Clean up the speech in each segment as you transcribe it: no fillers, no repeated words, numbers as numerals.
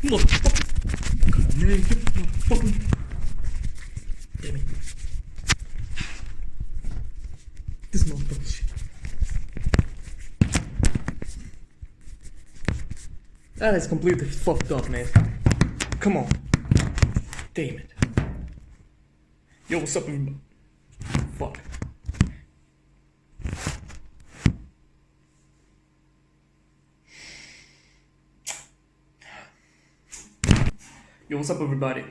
Motherfucker. Come on, man. Get motherfucking. Damn it. This motherfucker shit. That is completely fucked up, man. Come on. Damn it. Yo, what's up, everybody? Fuck. Yo, what's up, everybody?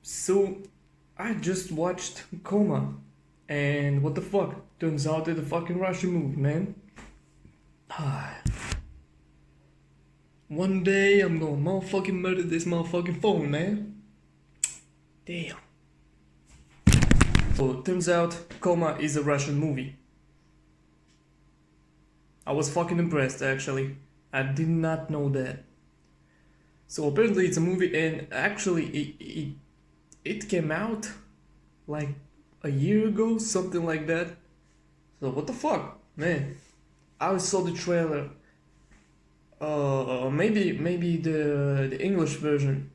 So, I just watched COMA, and what the fuck? Turns out it's a fucking Russian movie, man. One day I'm gonna motherfucking murder this motherfucking phone, man. Damn. So, turns out COMA is a Russian movie. I was fucking impressed, actually. I did not know that. So apparently it's a movie, and actually it came out like a year ago, something like that. So what the fuck, man? I saw the trailer. Maybe the English version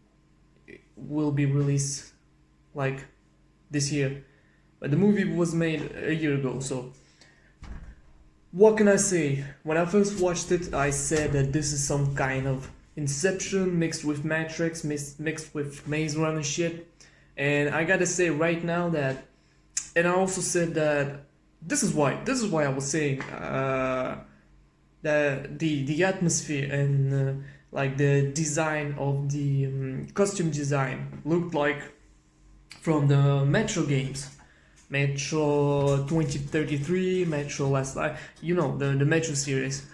will be released like this year, but the movie was made a year ago. So what can I say? When I first watched it, I said that this is some kind of Inception mixed with Matrix, mixed with Maze Runner shit. And I gotta say right now that, and I also said that this is why I was saying that the atmosphere and like the design of the costume design looked like from the Metro games. Metro 2033, Metro Last Light, you know, the Metro series.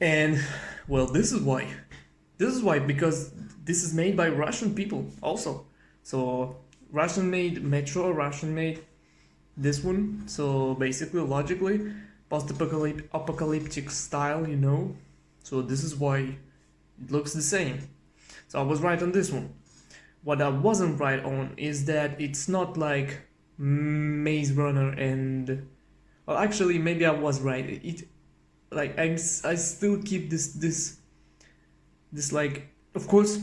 And well, this is why. This is why, because this is made by Russian people also. So Russian made Metro, Russian made this one. So basically, logically, post-apocalyptic style, you know. So this is why it looks the same. So I was right on this one. What I wasn't right on is that it's not like Maze Runner and... Well, actually, maybe I was right. It like I still keep this like, of course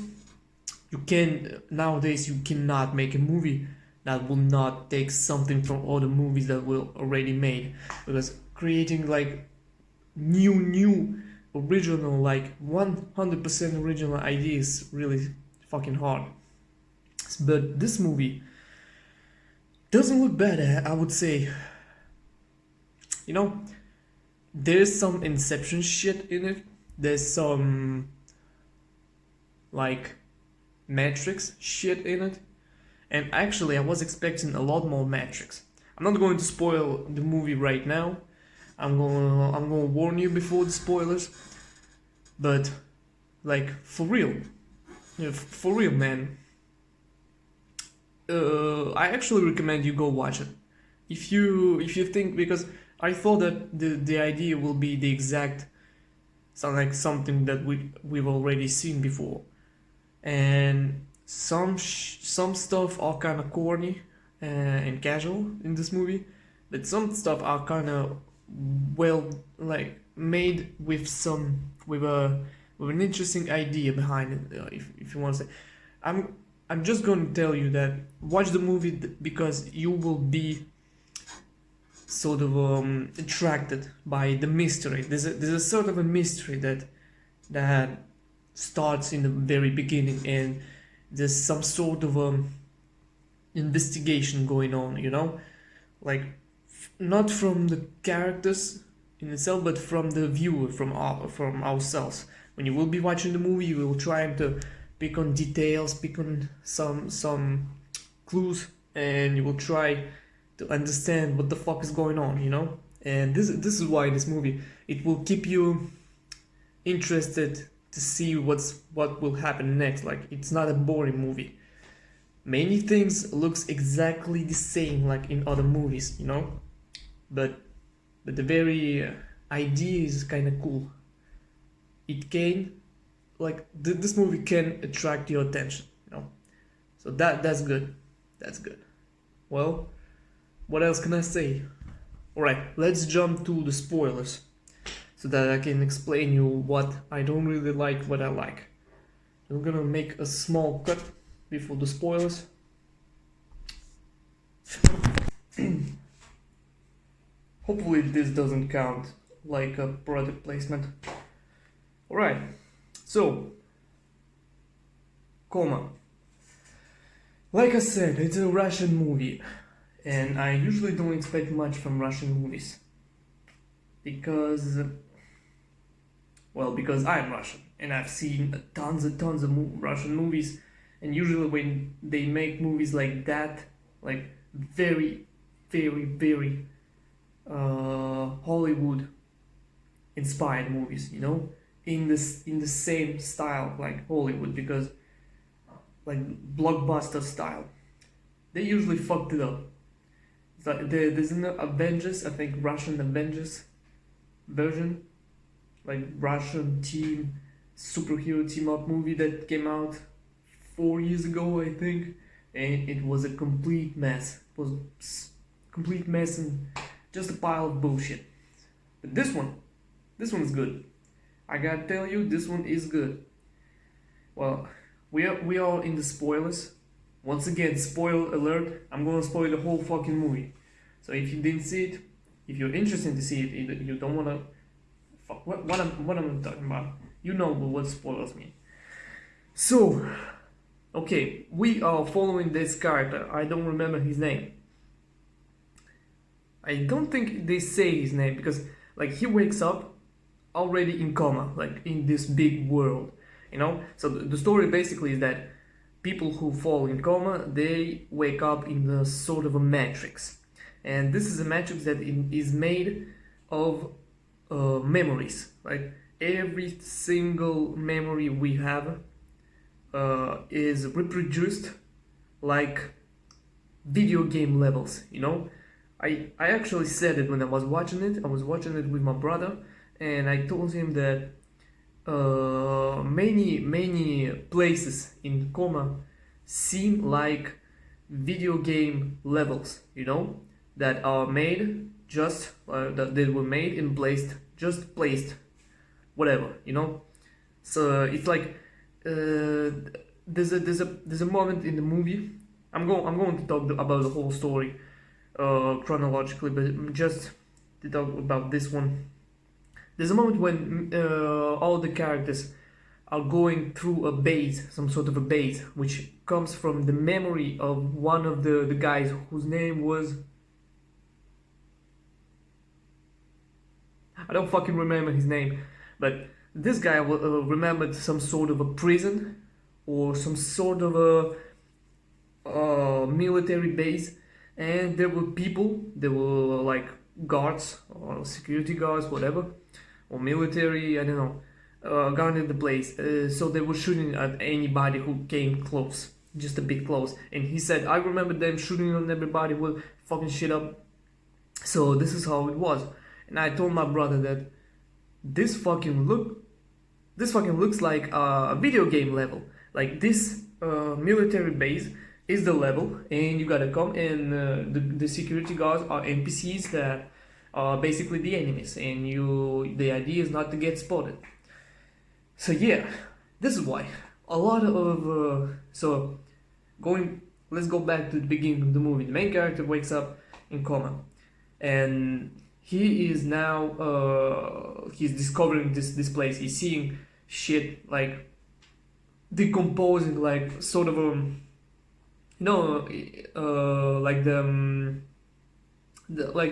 you can nowadays, you cannot make a movie that will not take something from other movies that were already made, because creating like new original, like 100% original ideas is really fucking hard. But this movie doesn't look bad, I would say. You know, there's some Inception shit in it, there's some like Matrix shit in it, and actually I was expecting a lot more Matrix. I'm not going to spoil the movie right now. I'm gonna warn you before the spoilers, but like for real, man. I actually recommend you go watch it if you think, because I thought that the idea will be the exact, sound like something that we've already seen before. And some stuff are kind of corny and casual in this movie, but some stuff are kind of well, like made with an interesting idea behind it. If you want to say, I'm just going to tell you that watch the movie because you will be sort of attracted by the mystery. There's a sort of a mystery that starts in the very beginning, and there's some sort of investigation going on, you know, like not from the characters in itself, but from the viewer, from ourselves. When you will be watching the movie, you will try to pick on details, pick on some clues, and you will try to understand what the fuck is going on, you know. And this is why this movie, it will keep you interested to see what will happen next. Like, it's not a boring movie. Many things looks exactly the same like in other movies, you know, but the very idea is kind of cool. It can, like, this movie can attract your attention, you know. So that's good. That's good. Well, what else can I say? Alright, let's jump to the spoilers. So so that I can explain you what I don't really like, what I like. I'm gonna make a small cut before the spoilers. Hopefully this doesn't count like a product placement. Alright, so COMA. Like I said, it's a Russian movie, and I usually don't expect much from Russian movies. Because I'm Russian, and I've seen tons and tons of Russian movies, and usually when they make movies like that, like very, very, very Hollywood inspired movies, you know, in the same style like Hollywood, because like blockbuster style, they usually fucked it up. It's like there's an Avengers, I think Russian Avengers version, like Russian team superhero team up movie that came out 4 years ago, I think, and it was a complete mess. It was complete mess and just a pile of bullshit. But this one is good. I gotta tell you, this one is good. Well, we are in the spoilers. Once again, spoiler alert. I'm gonna spoil the whole fucking movie. So if you didn't see it, if you're interested to see it, you don't wanna. What am I talking about? You know what spoilers mean. So, okay, we are following this character. I don't remember his name. I don't think they say his name, because like he wakes up already in coma, like in this big world, you know. So the story basically is that people who fall in coma, they wake up in the sort of a matrix, and this is a matrix that is made of memories. Like every single memory we have is reproduced like video game levels, you know. I actually said it when I was watching it. I was watching it with my brother, and I told him that many places in coma seem like video game levels, you know, that are made just that they were made and placed, whatever, you know. So it's like there's a moment in the movie. I'm going to talk about the whole story chronologically, but just to talk about this one. There's a moment when all the characters are going through a base, some sort of a base, which comes from the memory of one of the guys whose name was... I don't fucking remember his name, but this guy remembered some sort of a prison or some sort of a military base, and there were people, there were like guards or security guards, whatever, or military, I don't know, guarding the place. So they were shooting at anybody who came close, just a bit close. And he said, I remember them shooting on everybody, with fucking shit up. So this is how it was. And I told my brother that this fucking looks like a video game level. Like this military base is the level, and you gotta come, and the security guards are NPCs that are basically the enemies, and the idea is not to get spotted. So yeah, this is why a lot of let's go back to the beginning of the movie. The main character wakes up in coma, and he is now he's discovering this place. He's seeing shit like decomposing, like sort of like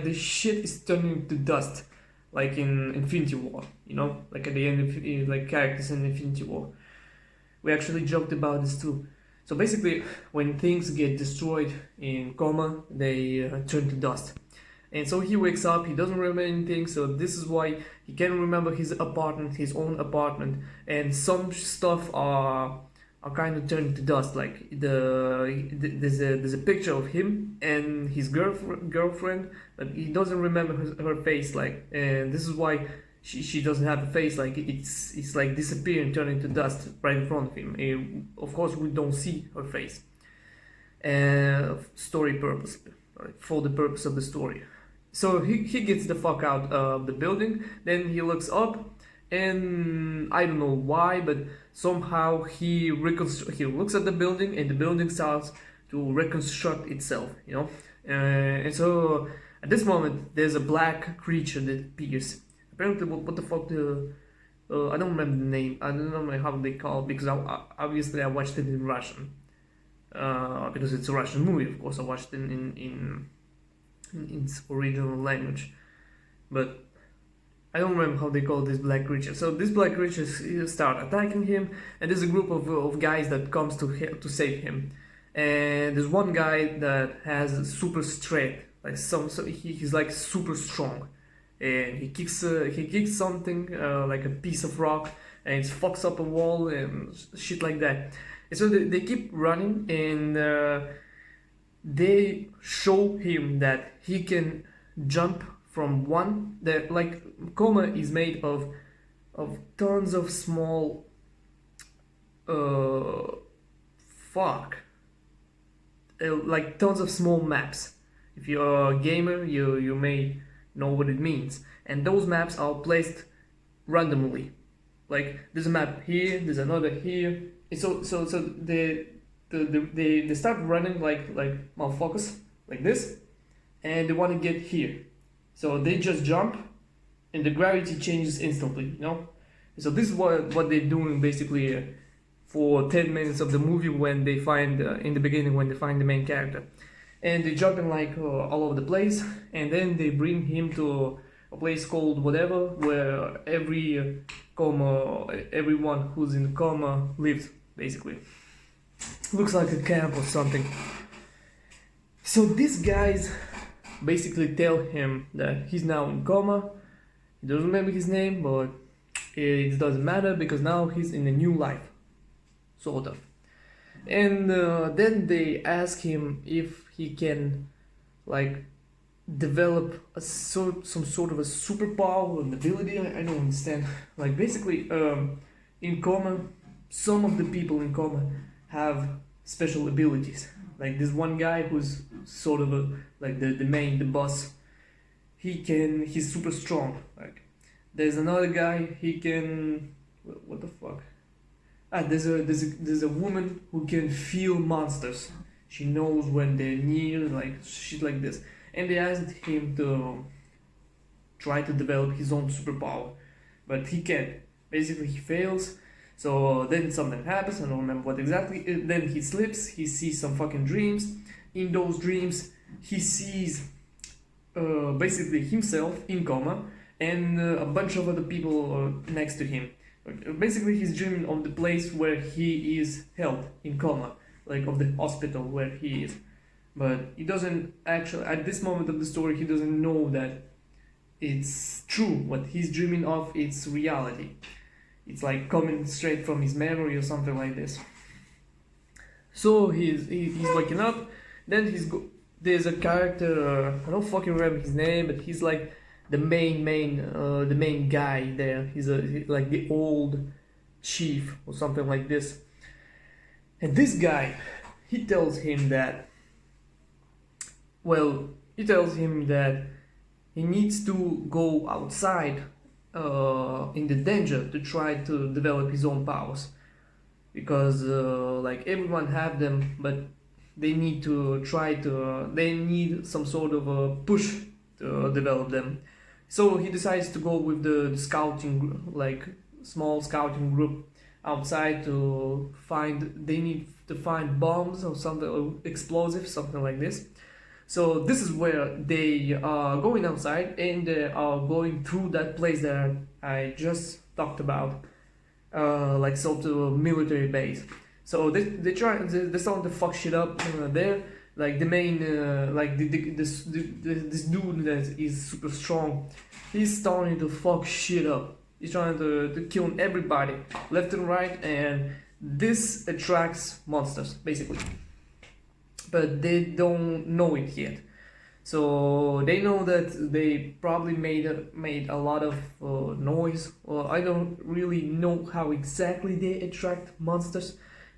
the shit is turning to dust, like in Infinity War, you know, like at the end of like characters in Infinity War. We actually joked about this too. So basically, when things get destroyed in coma, they turn to dust. And so he wakes up, he doesn't remember anything, so this is why he can't remember his own apartment, and some stuff are kind of turned to dust. Like there's a picture of him and his girlfriend, but he doesn't remember her face. Like, and this is why she doesn't have a face. Like it's like disappearing, turning to dust right in front of him. And of course, we don't see her face. Story purpose, for the purpose of the story. So he gets the fuck out of the building. Then he looks up, and I don't know why, but somehow he looks at the building, and the building starts to reconstruct itself, you know. And so at this moment, there's a black creature that appears. Apparently, what the fuck? I don't remember the name. I don't know how they call it, because obviously I watched it in Russian. Because it's a Russian movie, of course. I watched it in its original language, but I don't remember how they call this black creature. So this black creature start attacking him, and there's a group of guys that comes to save him. And there's one guy that has super strength, like so he's like super strong, and he kicks something like a piece of rock, and it fucks up a wall and shit like that. And so they keep running, and they show him that he can jump from one, that like COMA is made of tons of small like tons of small maps. If you're a gamer, you may know what it means. And those maps are placed randomly. Like there's a map here, there's another here. And so they start running like motherfuckers, like this, and they want to get here. So they just jump, and the gravity changes instantly, you know. So this is what they're doing basically for 10 minutes of the movie, when they find in the beginning, when they find the main character, and they're jumping like all over the place, and then they bring him to a place called whatever, where everyone who's in the coma lives, basically. Looks like a camp or something. So these guys basically tell him that he's now in coma. He doesn't remember his name, but it doesn't matter, because now he's in a new life, sort of. And then they ask him if he can like develop some sort of a superpower or an ability. I don't understand. Like basically, in coma, some of the people in coma have special abilities. Like this one guy who's sort of like the boss. He's super strong. Like there's another guy, he can, what the fuck? There's a woman who can feel monsters. She knows when they're near, like shit like this. And they asked him to try to develop his own superpower, but he can't. Basically, he fails. So then something happens. I don't remember what exactly. Then he slips. He sees some fucking dreams. In those dreams, he sees basically himself in coma, and a bunch of other people next to him. Basically, he's dreaming of the place where he is held in coma, like of the hospital where he is. But he doesn't actually, at this moment of the story, he doesn't know that it's true. What he's dreaming of, it's reality. It's like coming straight from his memory or something like this. So he's waking up. Then there's a character, I don't fucking remember his name, but he's like the main guy there. He's like the old chief or something like this. And this guy, he tells him that he needs to go outside in the danger to try to develop his own powers, because like everyone have them, but they need some sort of a push to develop them. So he decides to go with the scouting, like small scouting group outside to they need to find bombs or something, or explosives, something like this. So this is where they are going outside, and they are going through that place that I just talked about, like sort of a military base. So they're starting to fuck shit up there. Like the main, this dude that is super strong, he's starting to fuck shit up. He's trying to kill everybody left and right, and this attracts monsters basically. But they don't know it yet. So they know that they probably made a lot of noise. Well, I don't really know how exactly they attract monsters.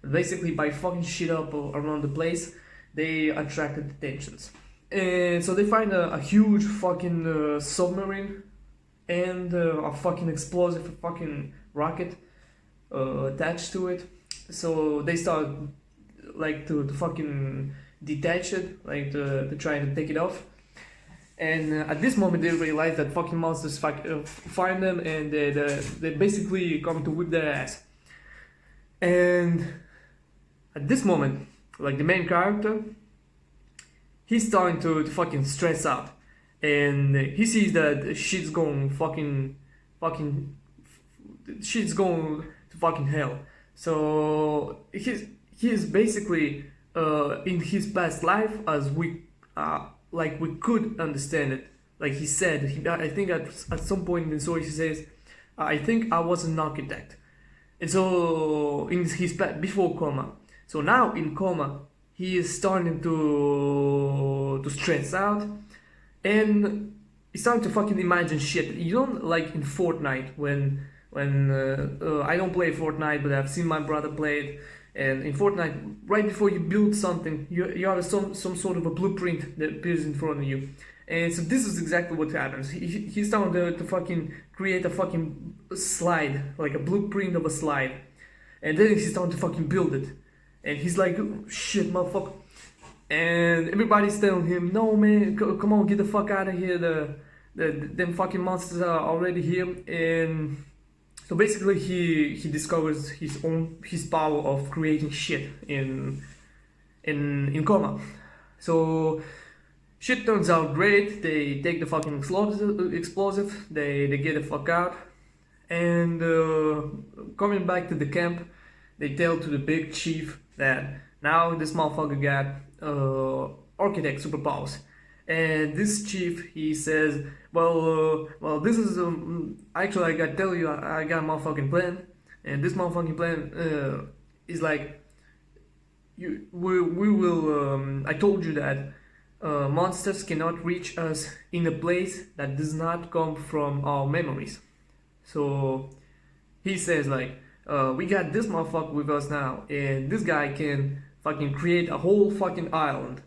Basically, by fucking shit up around the place, they attracted attentions. And so they find a huge fucking submarine and a fucking explosive, a fucking rocket attached to it. So they start like to fucking detach it, like to try to take it off. And at this moment they realize that fucking monsters find them, and they basically come to whip their ass. And at this moment, like the main character, he's starting to fucking stress out, and he sees that shit's going shit's going to fucking hell. So he's basically in his past life, as we could understand it. Like he said, I think at some point in the story he says, I think I was an architect. And so in his past, before coma. So now in coma, he is starting to stress out, and he's starting to fucking imagine shit. You don't, like in Fortnite, when I don't play Fortnite, but I've seen my brother play it. And in Fortnite, right before you build something, you have some sort of a blueprint that appears in front of you. And so this is exactly what happens. He's starting to fucking create a fucking slide, like a blueprint of a slide. And then he's starting to fucking build it. And he's like, oh, shit, motherfucker. And everybody's telling him, no man, come on, get the fuck out of here. Them fucking monsters are already here. And so basically he discovers his power of creating shit in coma. So shit turns out great. They take the fucking explosive, they get the fuck out, and coming back to the camp, they tell to the big chief that now this motherfucker got architect superpowers. And this chief, he says, well, this is actually, I gotta tell you, I got a motherfucking plan, and this motherfucking plan is like, we will. I told you that monsters cannot reach us in a place that does not come from our memories. So he says like, we got this motherfucker with us now, and this guy can fucking create a whole fucking island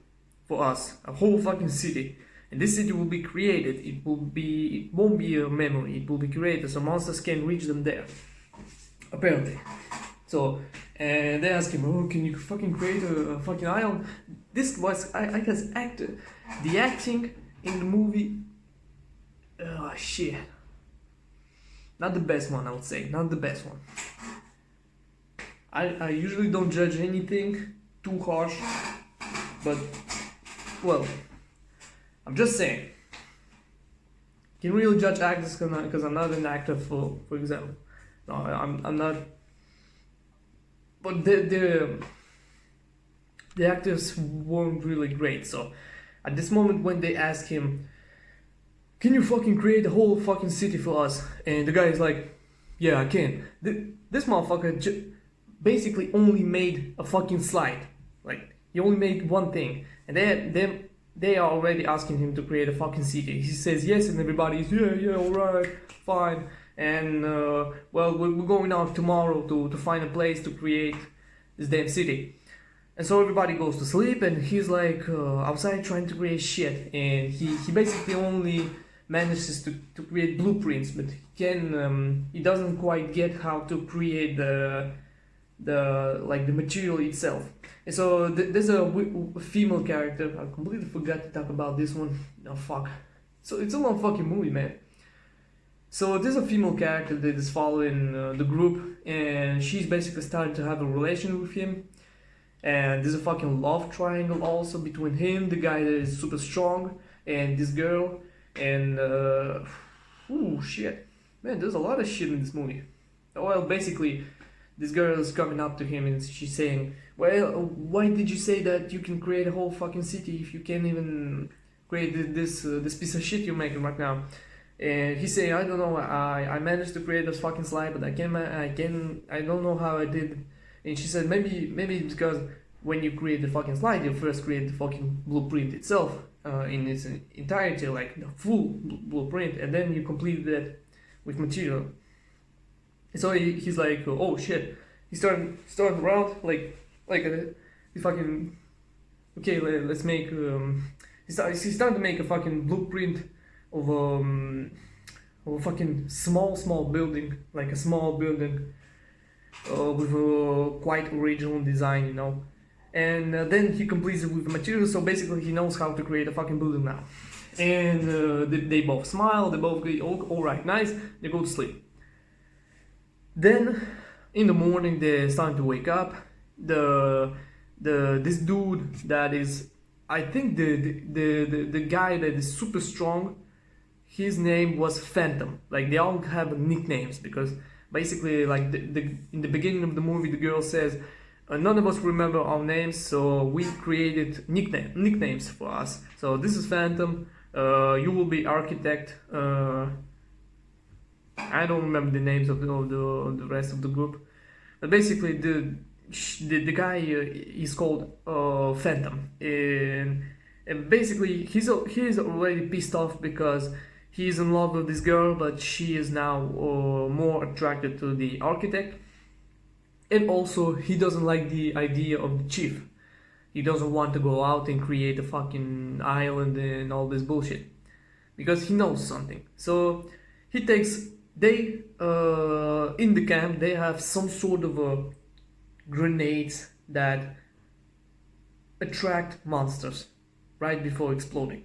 for us, a whole fucking city. And this city will be created, it won't be a memory, it will be created so monsters can reach them there, apparently. So, and they ask him, oh, can you fucking create a fucking island? This was, I guess, the acting in the movie, oh shit. Not the best one, I would say, not the best one. I usually don't judge anything too harsh, but, well, I'm just saying. Can really judge actors because I'm not an actor, for example. No, I'm not. But the actors weren't really great. So at this moment when they ask him, can you fucking create a whole fucking city for us? And the guy is like, yeah, I can. This motherfucker basically only made a fucking slide. Like, he only made one thing. And they are already asking him to create a fucking city. He says yes, and everybody's, yeah, alright, fine. And, well, we're going out tomorrow to find a place to create this damn city. And so everybody goes to sleep, and he's like outside trying to create shit. And he basically only manages to create blueprints, but he doesn't quite get how to create the material itself. And so there's a female character. I completely forgot to talk about this one. No, fuck. So it's a long fucking movie, man. So there's a female character that is following the group, and she's basically starting to have a relation with him. And there's a fucking love triangle also between him, the guy that is super strong, and this girl. And ooh, shit, man, there's a lot of shit in this movie. Well, basically, this girl is coming up to him and she's saying, well, why did you say that you can create a whole fucking city if you can't even create this piece of shit you're making right now? And he's saying, I don't know, I managed to create this fucking slide, but I don't know how I did. And she said, maybe it's because when you create the fucking slide, you first create the fucking blueprint itself in its entirety, like the full blueprint, and then you complete that with material. So he's like, oh shit. He's starting around like he fucking, okay, let's make. He's He's starting to make a fucking blueprint of a fucking small building, like a small building with a quite original design, you know. And then he completes it with the material, so basically he knows how to create a fucking building now. And they both smile, they both go, all right, nice, they go to sleep. Then in the morning they're starting to wake up. This dude that is, I think the guy that is super strong, his name was Phantom. Like they all have nicknames because basically, like in the beginning of the movie, the girl says, none of us remember our names, so we created nicknames for us. So this is Phantom. You will be Architect. I don't remember the names of the rest of the group, but basically the guy is called Phantom, and basically he's already pissed off because he's in love with this girl, but she is now more attracted to the Architect, and also he doesn't like the idea of the chief. He doesn't want to go out and create a fucking island and all this bullshit because he knows something. So he takes in the camp they have some sort of grenades that attract monsters right before exploding.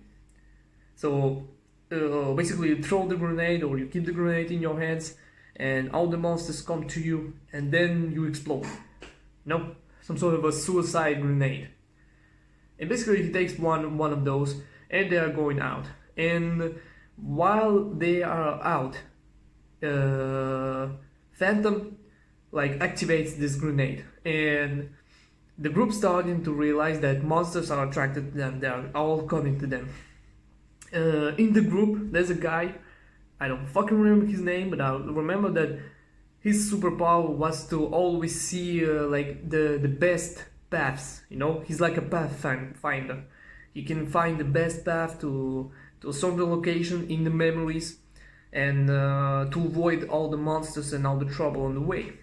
So basically you throw the grenade or you keep the grenade in your hands and all the monsters come to you and then you explode. No, some sort of a suicide grenade. And basically he takes one of those and they are going out. And while they are out, Phantom like activates this grenade, and the group starting to realize that monsters are attracted to them. They are all coming to them. In the group, there's a guy, I don't fucking remember his name, but I remember that his superpower was to always see like the best paths. You know, he's like a pathfinder. He can find the best path to a certain location in the memories, and to avoid all the monsters and all the trouble on the way.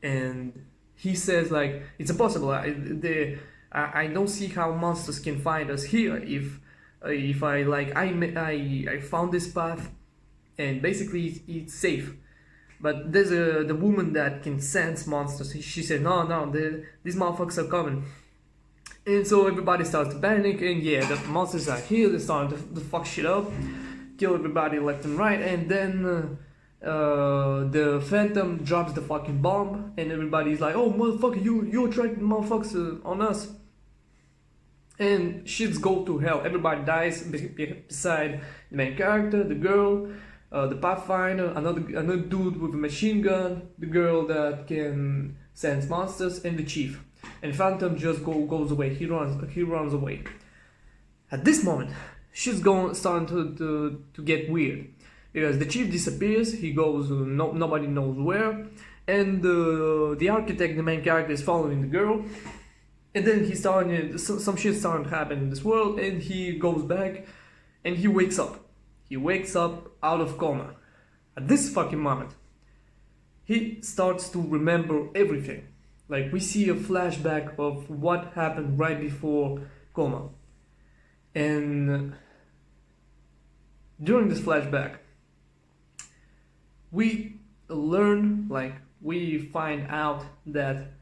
And he says like it's impossible. I don't see how monsters can find us here if I like I found this path and basically it's safe. But there's the woman that can sense monsters. She said no, these motherfuckers are coming. And so everybody starts to panic, and yeah, the monsters are here. They're starting to fuck shit up, kill everybody left and right, and then the Phantom drops the fucking bomb, and everybody's like, "Oh motherfucker, you attracted motherfuckers on us," and shits go to hell. Everybody dies beside the main character, the girl, the Pathfinder, another dude with a machine gun, the girl that can sense monsters, and the chief. And Phantom just goes away. He runs away. At this moment, shit's starting to get weird because the chief disappears. He goes nobody knows where, and the Architect, the main character, is following the girl. And then some shit starting to happen in this world, and he goes back, and he wakes up. He wakes up out of coma. At this fucking moment, he starts to remember everything. Like we see a flashback of what happened right before coma. And during this flashback, we find out that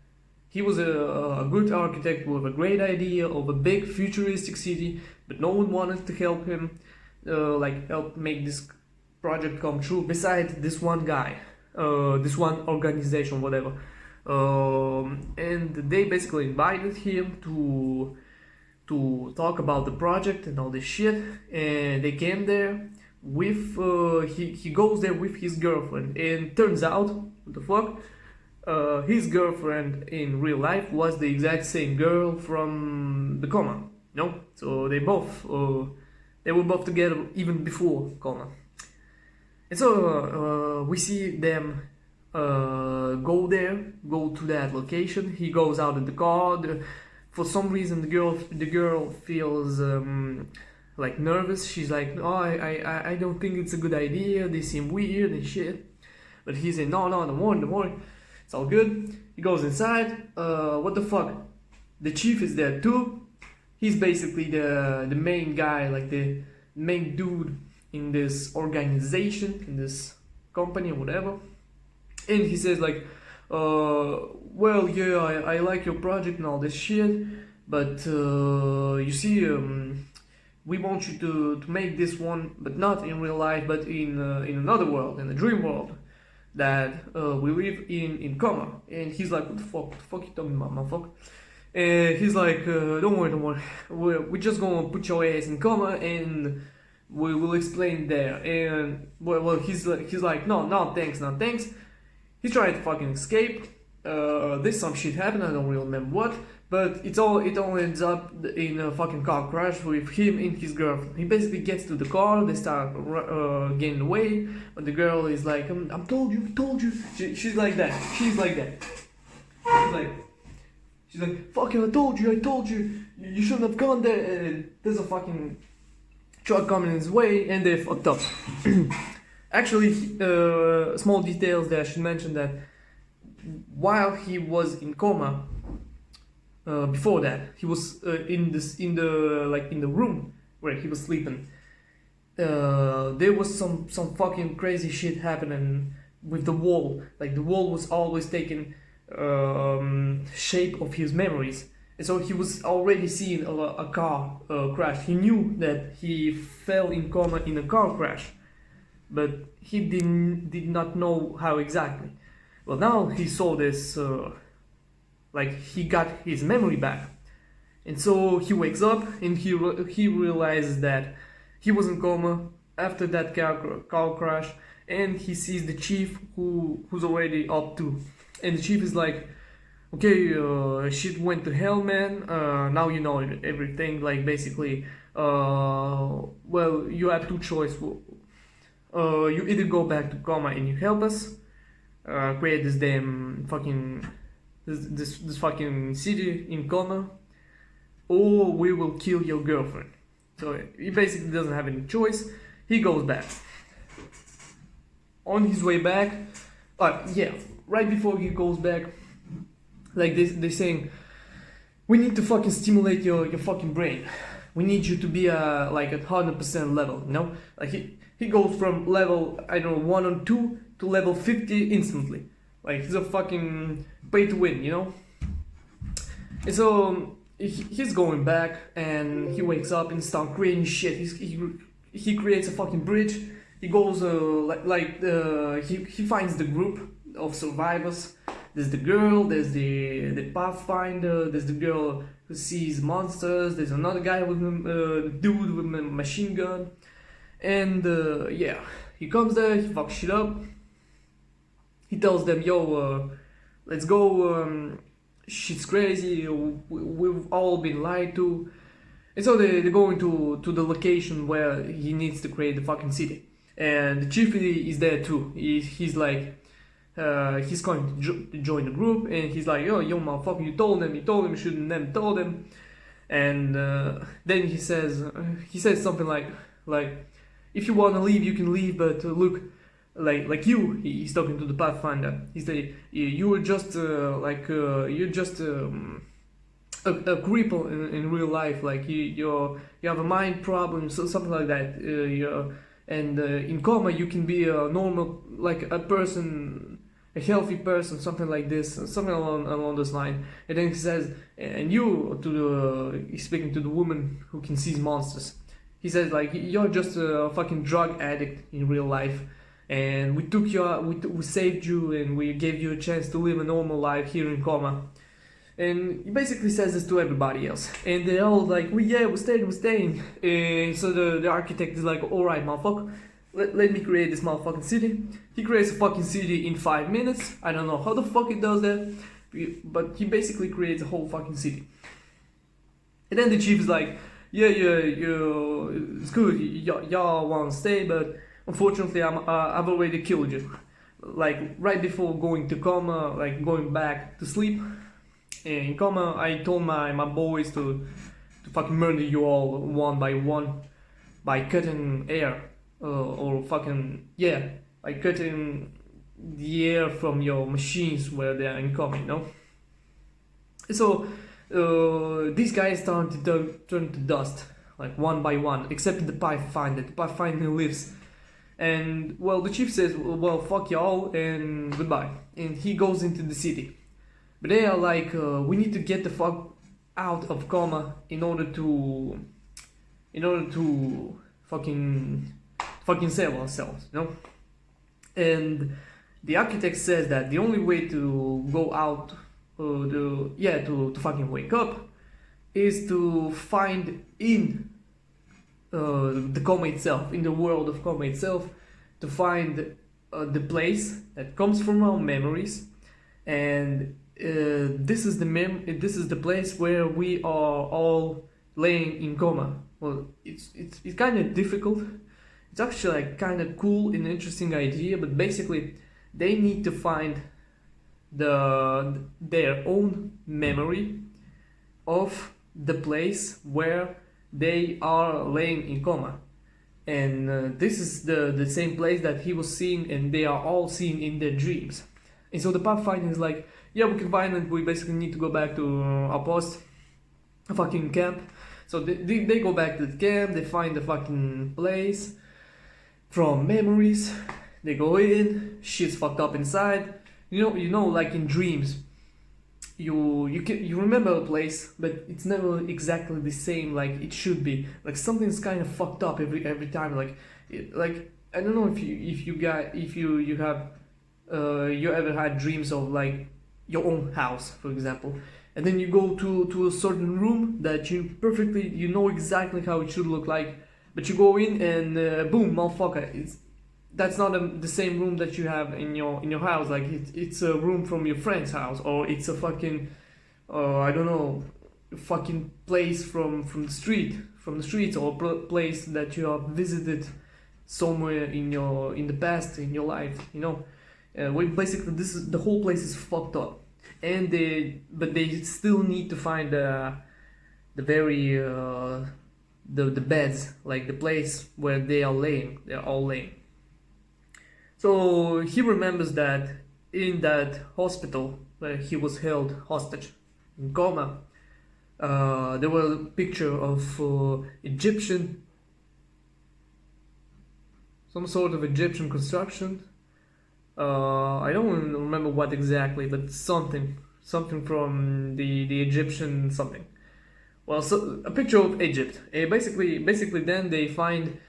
he was a good architect with a great idea of a big futuristic city, but no one wanted to help him, help make this project come true, besides this one guy, this one organization, whatever. And they basically invited him to talk about the project and all this shit, and they came there with he goes there with his girlfriend, and turns out, what the fuck, his girlfriend in real life was the exact same girl from the coma, you know? So they were both together even before coma. And so we see them go to that location. He goes out in the car. For some reason the girl feels like nervous. She's like, "Oh, I don't think it's a good idea. They seem weird and shit." But he's saying, no, don't worry. It's all good. He goes inside. What the fuck? The chief is there too. he's basically the main guy, like the main dude in this organization, in this company or whatever. And he says like, well, yeah, I like your project and all this shit, but you see, we want you to make this one, but not in real life, but in another world, in a dream world that we live in COMA. And he's like, what the fuck you talking about, motherfucker? And he's like, don't worry, we're just gonna put your ass in COMA and we will explain there. And well, he's like, no thanks. He's trying to fucking escape. There's some shit happened, I don't really remember what, but it all ends up in a fucking car crash with him and his girlfriend. He basically gets to the car, they start getting away, but the girl is like, I told you. She's like that. She's like, fuck you, I told you, you shouldn't have gone there. And there's a fucking truck coming in his way, and they fucked up. Actually, small details that I should mention that while he was in coma, before that, he was in the room where he was sleeping. There was some fucking crazy shit happening with the wall. Like the wall was always taking shape of his memories, and so he was already seeing a car crash. He knew that he fell in coma in a car crash, but he did not know how exactly. Well, now he saw this, like he got his memory back, and so he wakes up and he realizes that he was in coma after that car crash, and he sees the chief who's already up too, and the chief is like, okay, shit went to hell, man. Now you know everything. Like basically, well, you have two choices. You either go back to coma and you help us create this damn fucking this fucking city in coma, or we will kill your girlfriend. So he basically doesn't have any choice. He goes back. On his way back, yeah, right before he goes back, like they saying, we need to fucking stimulate your fucking brain. We need you to be like at 100% level, you know? Like he goes from level, I don't know, 1 or 2 to level 50 instantly. Like he's a fucking pay to win, you know? And so he's going back and he wakes up and starts creating shit. He creates a fucking bridge. He goes he finds the group of survivors. There's the girl, there's the pathfinder, there's the girl who sees monsters, there's another guy with a dude with a machine gun. And yeah, he comes there, he fucks shit up. He tells them, yo, let's go, shit's crazy, we've all been lied to. And so they go into the location where he needs to create the fucking city. And the chief is there too. He's like, he's going to join the group, and he's like, yo motherfucker, you told them, you shouldn't have told them. And then he says something like, if you want to leave, you can leave, but look, like he's talking to the pathfinder. He's like, you're just you're just a cripple in real life. Like you have a mind problem, so something like that. And in coma, you can be a normal, like a person, a healthy person, something like this, something along this line. And then he says, and he's speaking to the woman who can see monsters. He says like, you're just a fucking drug addict in real life, and we saved you, and we gave you a chance to live a normal life here in coma. And he basically says this to everybody else, and they're all like, we're staying. And so the architect is like, alright motherfucker, let me create this motherfucking city. He creates a fucking city in 5 minutes. I don't know how the fuck he does that, but he basically creates a whole fucking city. And then the chief is like, yeah, it's good, y'all want to stay, but unfortunately I've already killed you. Like right before going to coma, like going back to sleep. In coma, I told my boys to fucking murder you all one by one by cutting air, or fucking, yeah, by cutting the air from your machines where they are in coma, you know? So these guys turn to dust, like one by one, except the Pathfinder. The Pathfinder lives. And well, the chief says, well, fuck y'all and goodbye. And he goes into the city. But they are like, we need to get the fuck out of COMA in order to fucking save ourselves, you know? And the architect says that the only way to go out, to fucking wake up, is to find in the COMA itself, in the world of COMA itself, to find the place that comes from our memories, and this is the place where we are all laying in COMA. Well, it's kind of difficult. It's actually like kind of cool and interesting idea, but basically they need to find their own memory of the place where they are laying in COMA. And this is the same place that he was seeing, and they are all seeing in their dreams. And so the Pathfinder is like, yeah, we can find it, we basically need to go back to our post, a fucking camp. So they go back to the camp, they find the fucking place from memories, they go in, shit's fucked up inside. You know, like in dreams, you remember a place, but it's never exactly the same like it should be. Like something's kind of fucked up every time. Like I don't know if you have you ever had dreams of like your own house, for example, and then you go to a certain room that you know exactly how it should look like, but you go in and boom, motherfucker, that's not the same room that you have in your house. Like it's a room from your friend's house, or it's a fucking I don't know, fucking place from the streets, or place that you have visited somewhere in the past in your life, you know. Basically the whole place is fucked up, and but they still need to find the very the beds, like the place where they're all laying. So he remembers that in that hospital where he was held hostage in COMA, there was a picture of some sort of Egyptian construction. I don't remember what exactly, but something from the Egyptian something. Well, so a picture of Egypt. Basically, then they find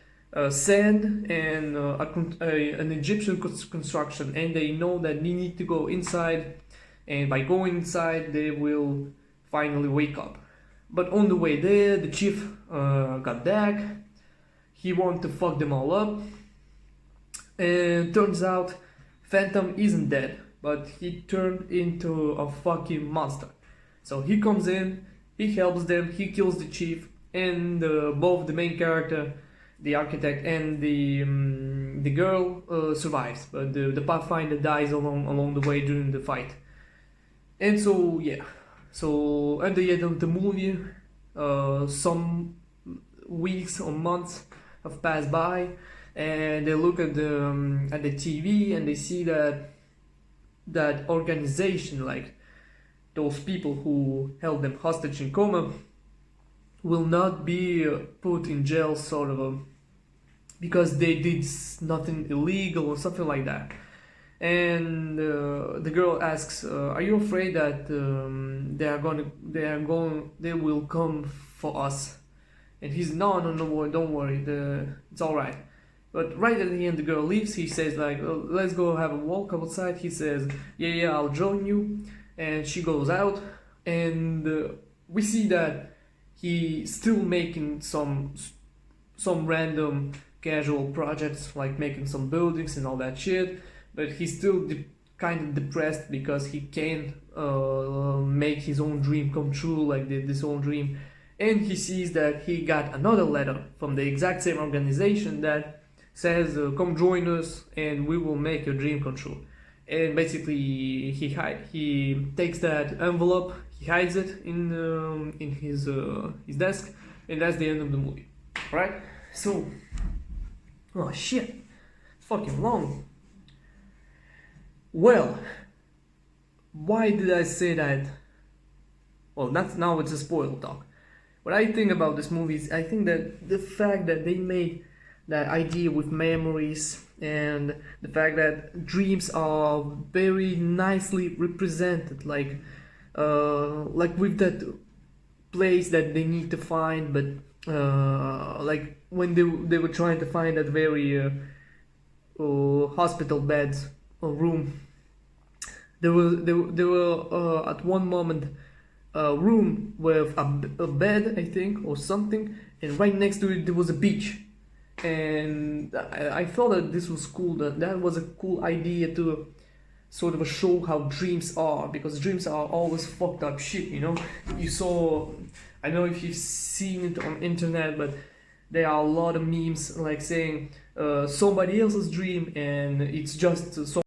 sand and an Egyptian construction, and they know that they need to go inside, and by going inside, they will finally wake up. But on the way there, the chief got back. He wanted to fuck them all up, and turns out Phantom isn't dead, but he turned into a fucking monster. So he comes in, he helps them, he kills the chief, and both the main character, the architect, and the girl survives, but the Pathfinder dies along the way during the fight. And so yeah, so at the end of the movie, some weeks or months have passed by, and they look at the TV, and they see that organization, like those people who held them hostage in COMA, will not be put in jail, sort of, because they did nothing illegal or something like that. And the girl asks, "Are you afraid that they will come for us?" And he's, "No, don't worry, it's all right." But right at the end, the girl leaves. He says like, "Let's go have a walk outside." He says, "Yeah, I'll join you." And she goes out, and we see that he's still making some random casual projects, like making some buildings and all that shit. But he's still kind of depressed because he can't make his own dream come true, like this own dream. And he sees that he got another letter from the exact same organization that says, "Come join us and we will make your dream come true." And basically he takes that envelope, he hides it in his desk, and that's the end of the movie. Right? So, oh shit, it's fucking long. Well, why did I say that? Well, that's now it's a spoiler talk. What I think about this movie is I think that the fact that they made that idea with memories and the fact that dreams are very nicely represented, like with that place that they need to find, but like when they were trying to find that very hospital beds or room, there were at one moment a room with a bed, I think, or something, and right next to it there was a beach. And I thought that this was cool, that was a cool idea to sort of show how dreams are, because dreams are always fucked up shit, you know. You saw, I don't know if you've seen it on internet, but there are a lot of memes like saying somebody else's dream and it's just so